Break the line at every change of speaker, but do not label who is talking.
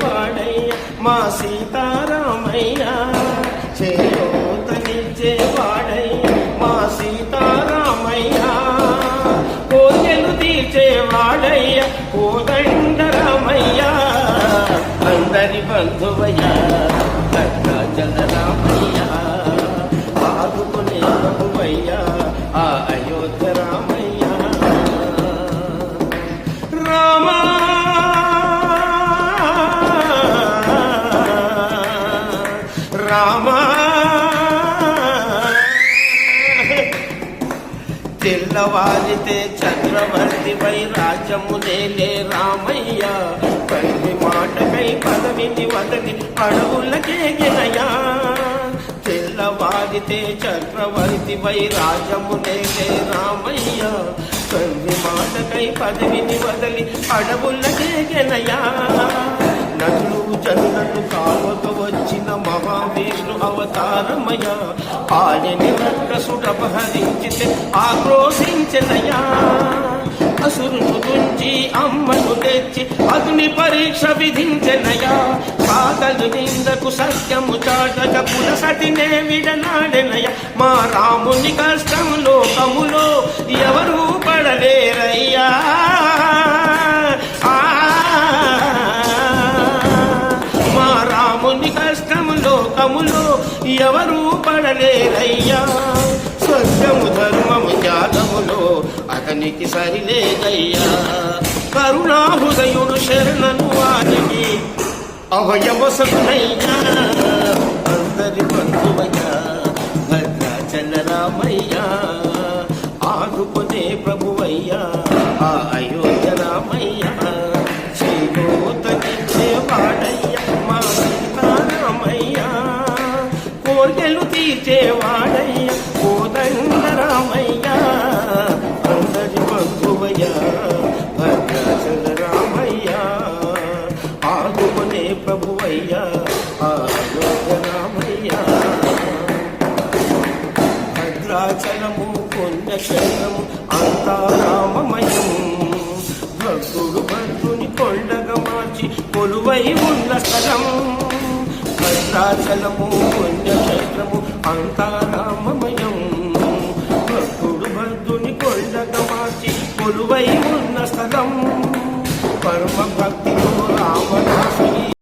వాడయ్య మా సీతారామయ్య చేయూతనిచ్చే వాడయ్య మా సీతారామయ్య కోర్కెలు తీర్చేవాడయ్య కోదండరామయ్య అందరి బంధువయ్య భద్రాచలరామయ్య ఆదుకునే ప్రభువయ్య ఆ అయోధ్య రామయ్య రామా రామా తెల్లవారితే చక్రవర్తి వై రాజ్యమునేలే రామయ్య పల్లి మాటకై పదవిని వదలి అడవులకే గినయా తెల్లవారితే చక్రవర్తి వై రాజ్యమునేలే రామయ్య పల్లి మాటకై పదవిని వదలి అడవులకే గినయా నన్ను జనులను కావక వచ్చిన మహావిష్ణు అవతారమయ ఆయని రక్కసుడపహరించితే ఆక్రోశించనయా అసురును గుంచి అమ్మను తెచ్చి అగ్ని పరీక్ష విధించనయా కాదలు నిందకు సత్యము చాటక పులసటినే విడనాడెనయ మా రాముని కష్టం లోకములో ఎవరూ పడలేరయ్యా రాముని కష్టము లోకములో ఎవరూ పడలేరయ్యా సత్యము ధర్మము త్యాగములో అతనికి సరిలేదయ్యా కరుణాహృదయుడు శరణను వారికి అభయవసనయ్యా అందరి బంధువయ్యా భద్రాచల రామయ్య ఆదుకునే ప్రభువయ్యా ఆ అయోధ్య రామయ్య చేయూతనిచ్చే వాడయ్య మా సీతారామయ్య కోర్కెలు తీర్చేవాడయ్య కోదండరామయ్య అందరి బంధువయ్య భద్రాచల రామయ్య ఆదుకునే ప్రభువయ్య అయోధ్య రామయ్య భద్రాచలము పుణ్యక్షేత్రము అంతా రామమయం భక్తుడు భక్తుని కొండగా మార్చి కొలువై ఉన్న స్థలం భద్రాచలము పుణ్యక్షేత్రము అంతా రామమయం